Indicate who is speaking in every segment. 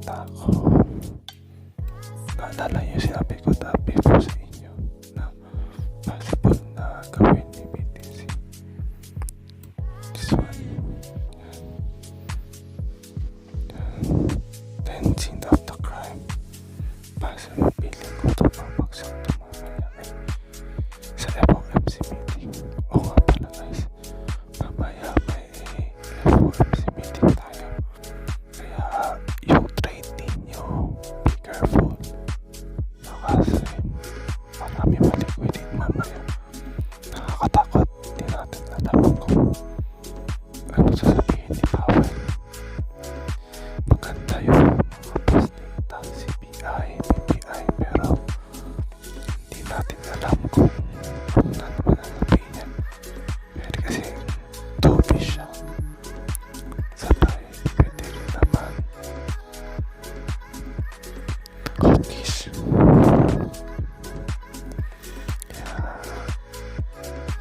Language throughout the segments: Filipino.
Speaker 1: nakita ko, naalala niyo sinabi ko before sa inyo na possible na gawin ni BTC. This one. Then scene of the crime. Possible feeling ko ito babagsak ito mamaya sa FOMC meeting. O nga pala guys, mamaya may FOMC meeting tayo. Kaya yung trade ninyo, be careful. Kasi marami maliquidate mamaya. Nakakatakot, hindi natin alam kung ano sasabihin ni Powell. Maganda yung mga post data, CPI, PPI, pero hindi natin alam kung ano na naman ang sabihin niya. Pero kasi dovish siya. Sabay, pwede rin naman hawkish. Kaya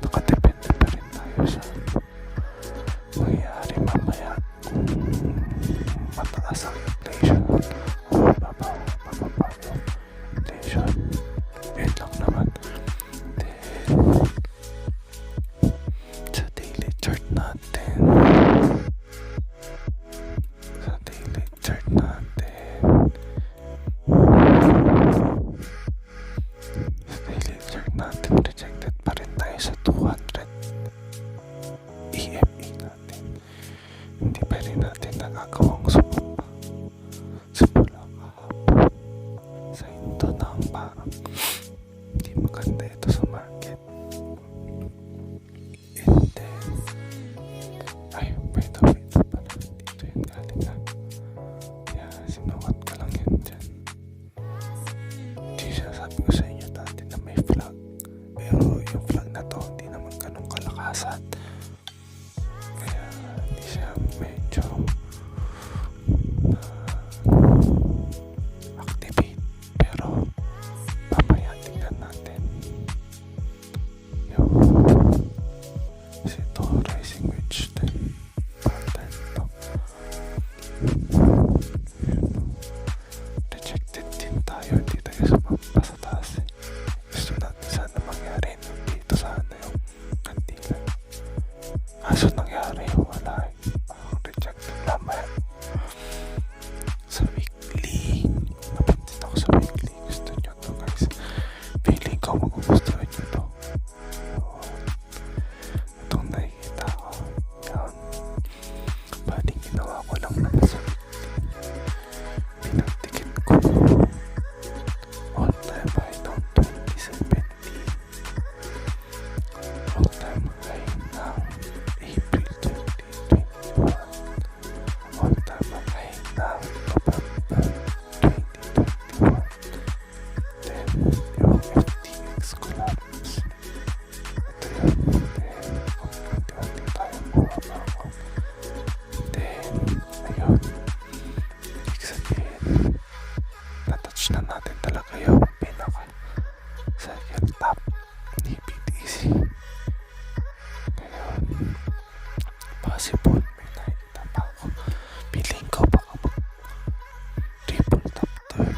Speaker 1: nakadepende pa rin tayo sa mangyayari mamaya kung mataas ang inflation o bababa yung inflation. Yun lang naman. Then sa daily chart natin, rejected pa rin tayo sa 200 EMA natin. Hindi pa rin natin nagagawang sumapa. Simula kahapon sa ito ng parang hindi maganda ito sa market. And then wait pala, dito yun galing na. Kaya sinukat ko lang yun dyan. Hindi siya sabi ko sa inyo dati na may flag, pero yung flag na to hindi naman ganun kalakasan. Kaya hindi siya medyo activate, pero mamaya tingnan natin yung kasi ito rising wedge din pattern to. Rejected din tayo, hindi tayo sumampa sa taas eh. Gusto natin sana mangyari dito sana yung kandila, kaso nangyari wala eh. Parang rejected naman sa weekly. Napansin ako sa weekly, gusto nyo to guys, feeling ko magugustuhan nyo to. Itong nakikita ko yan, baling ginawa ko lang naman sa pinagtikit ko all time high ng 2017, all time high ng April 2021, all time high ng November 2021. Then yung FTX collapse, ito yun. Then unti-unti tayo bumaba. Then ayun, ibig sabihin natouch na natin talaga yung pinaka cycle top ni BTC. Ngayon possible may nakikita pa ako, feeling ko baka mag triple top to eh.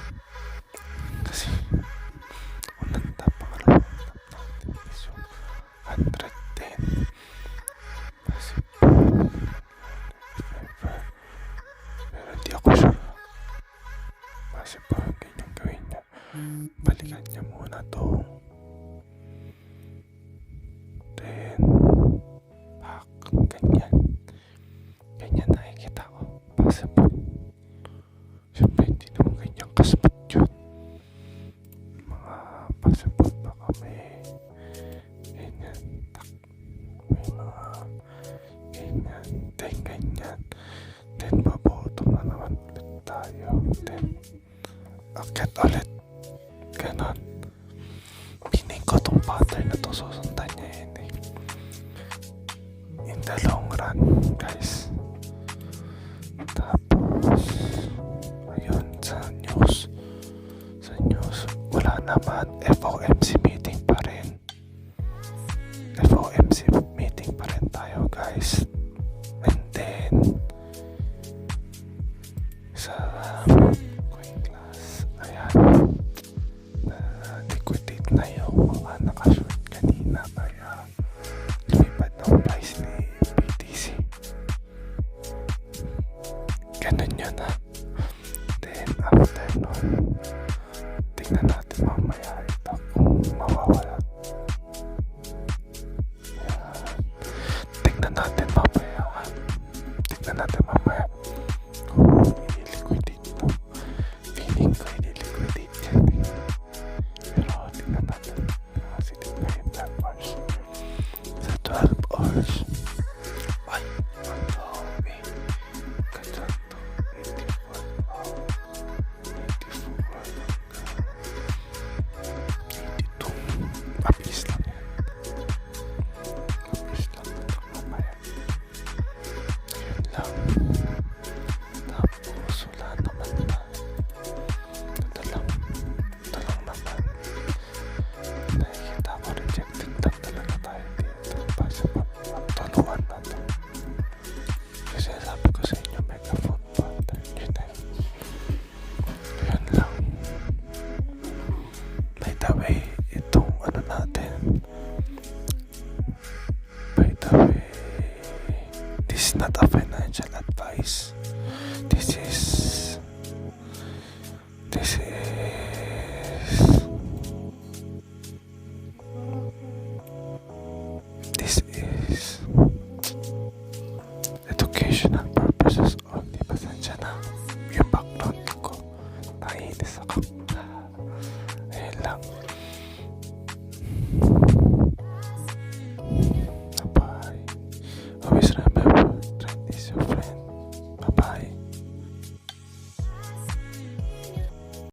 Speaker 1: Kasi unang top, pangalawang top natin is yung 110 possible, pero hindi ako sure. Possible ganyan gawin niya, balikan niya muna to, then back, ganyan nakikita ko. Possible, siyempre hindi naman ganyan kaspat yun. Mga possible baka may ganyan, may mga ganyan, then babottom na naman ulit tayo, then akit ulit, ganon. Piling ko tong pattern na to susundan niya yun eh, in the long run guys. Tapos ayun, sa news wala naman, FOMC meeting pa rin. FOMC meeting pa rin tayo guys. And then sa Queen Class. Ayan. Liquidate na yung mga nakashort kanina kaya lumipad ng price ni BTC. Ganun yun ha. Then after nun, tingnan natin mamaya ito kung mawawala. Ayan. Tingnan natin mamaya ha. Tingnan natin mamaya kung i-liquidate ito. Feeling ko i-liquidate yan eh. Pero tingnan natin. Kasi tingnan yung 12 hours. Sa 12 hours. Ay, ang dami. Kaya ito. 84 now. 84. 82. Mabilis lang yan. Mabilis lang ito mamaya. Yun lang. Tapos wala naman na. Ito lang. Ito lang naman. Nakikita ko rejected lang talaga tayo dito. Basta magtulungan na to. Kasi sabi ko sa inyo megaphone pattern yun eh. Yun lang. By the way, itong ano natin. By the way, this is not a financial advice. This is this is